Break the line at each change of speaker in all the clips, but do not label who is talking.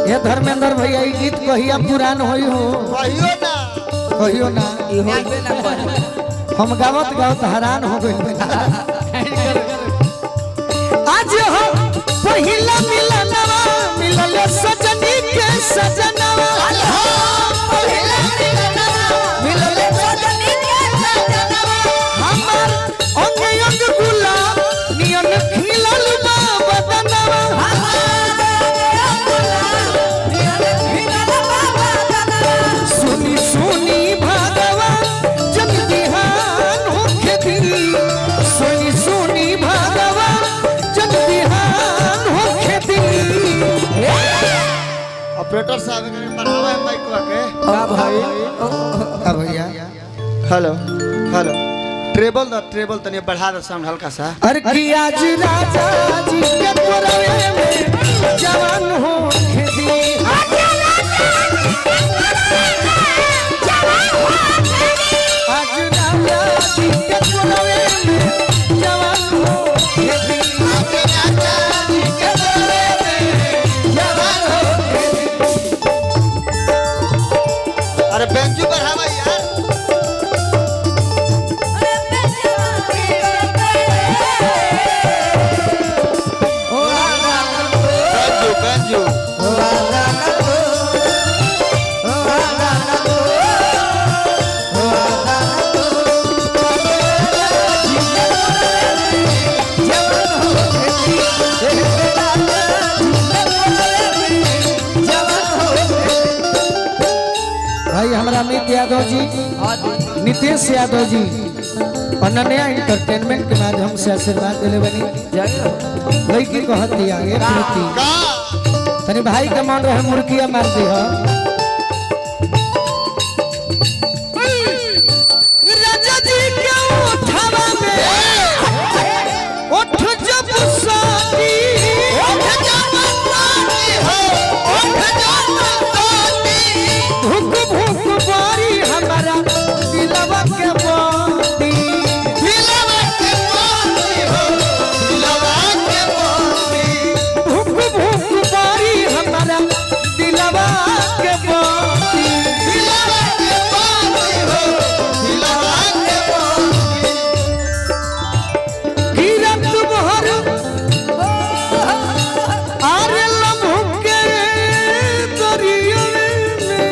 ये धर्मेंद्र भैया ये गीत कहिया पुरान होई हो कहियो ना हम गावत गावत हैरान हो गइल आज हो पहिला मिलनवा मिलल सजनी के सजनवा पहिला मिलनवा मिलल सजनी के सजनवा हमर अंग अंग गुलाब नियन खिलल बा बदनवा सुनी सुनी भगवान जन बिहान होके दी सुनी सुनी भगवान जन बिहान होके दी
ऑपरेटर साहब ने बनावा है माइक के
का भाई का भैया
हेलो हेलो ट्रेबल तने बढ़ा दे साउंड हल्का सा
अरे कि आज राजा जी के पुरवे में जवान होके दी आज राजा जी के पुरवे में जवान होके दी आज राजा जी के पुरवे में जवान होके दी
अरे बेंचू बढ़ावा यार बेंचू
भाई हमारा अमित यादव जी नितेश यादव जी अनन्या एंटरटेनमेंट के माध्यम से आशीर्वाद दिले बनी लड़की कहती आगे प्रति तनी भाई के मन रहे मुर्गिया मार दी हो राजा जी के उठावा में उठ जब साथी उठ जब साथी हो उठ जब साथी भूख भूख बारी हमारा दिलवा के बाती दिलवा के बाती हो दिलवा के बाती भूख भूख बारी हमारा दिलवा के बाती दिलवा के बाती हो दिलवा के बाती गिरत बहर आरे लम्हों के दरिया में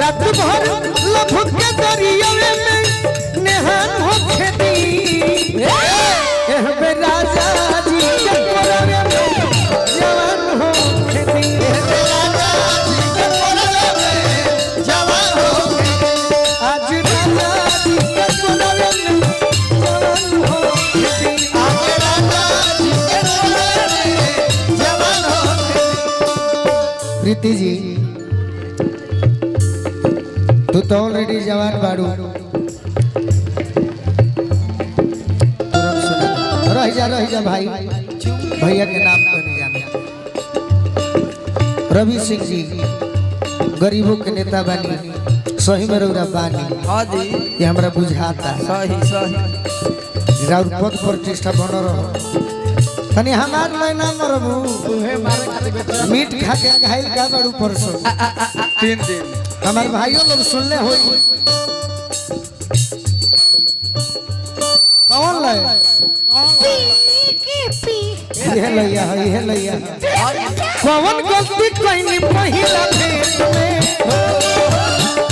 रात भर लम्हों के दरिया में नेहान होके दी एह बे राजा जी के पुरवे में जवान होके दी एह बे राजा जी के पुरवे में जवान होके दी आज राजा जी के पुरवे में जवान होके दी आज राजा जी के पुरवे में जवान होके दी प्रीति जी तू तो ऑलरेडी जवान बाड़ू तुरंत सुना रह जा भाई भैया के नाम तो नहीं जाना रवि सिंह जी गरीबों के नेता बानी सही में रौरा बानी ये हमरा बुझाता सही राउर पद प्रतिष्ठा बन रहो तनी हमार लेना मरबू मीट खा के घायल का बड़ू परसों
3 दिन
हमारे भाइयों लोग सुनले हो कौन ले ये लैया कौन गलती कइनी पहिला भेंट में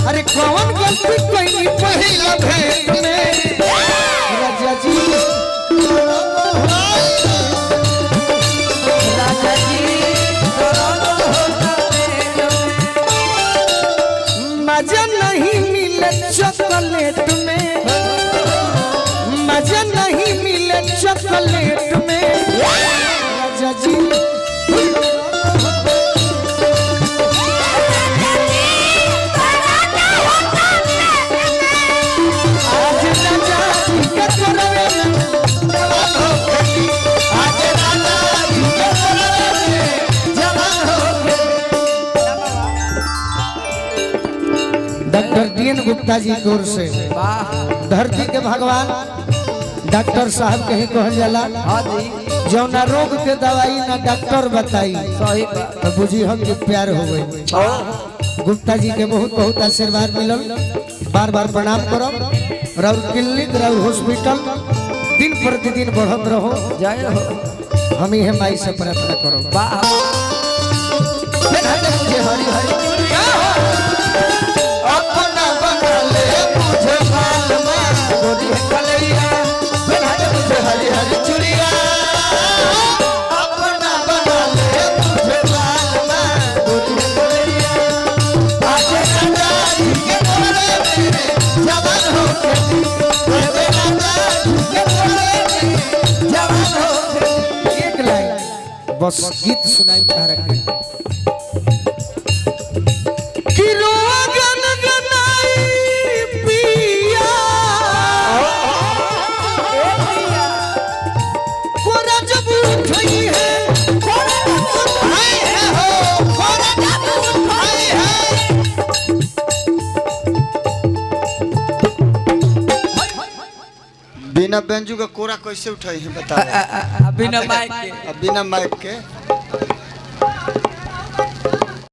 अरे कौन गलती कइनी पहिला भेंट में राजा जी मजा नहीं मिले चॉकलेट में मजा नहीं मिले चॉकलेट में राजा जी आज राजा जी के पुरवे में जवान होके दी आज राजा जी के पुरवे में जवान होके डॉक्टर डीएन गुप्ता जी की ओर से धरती के भगवान डॉक्टर साहब कहीं कहल जाला
हाँ जी
जौना रोग के दवाई ना डॉक्टर बताई
सही बात
तो बुझी हम कि प्यार हो गई। गुप्ता जी के बहुत बहुत आशीर्वाद मिलल, बार बार प्रणाम करब। राउर क्लिनिक राउर हॉस्पिटल दिन प्रतिदिन बढ़त रहो,
जय हो
हम ही माई से प्रार्थना करो।
वाह
मुझे हरी हरी चूड़िया अपना बना ले मुझे बाल में गोरी कलैया, मुझे हरी हरी चूड़िया अपना बना ले मुझे बाल में गोरी कलैया। आज राजा जी के बोले मेरे जवान हो के राजा जी के बोले मेरे जवान हो के। एक लाइन बस गीत सुनाई तारा के
बिना बेंजू का कोरा कैसे उठाई है बता
बिना माइक के
बिना माइक के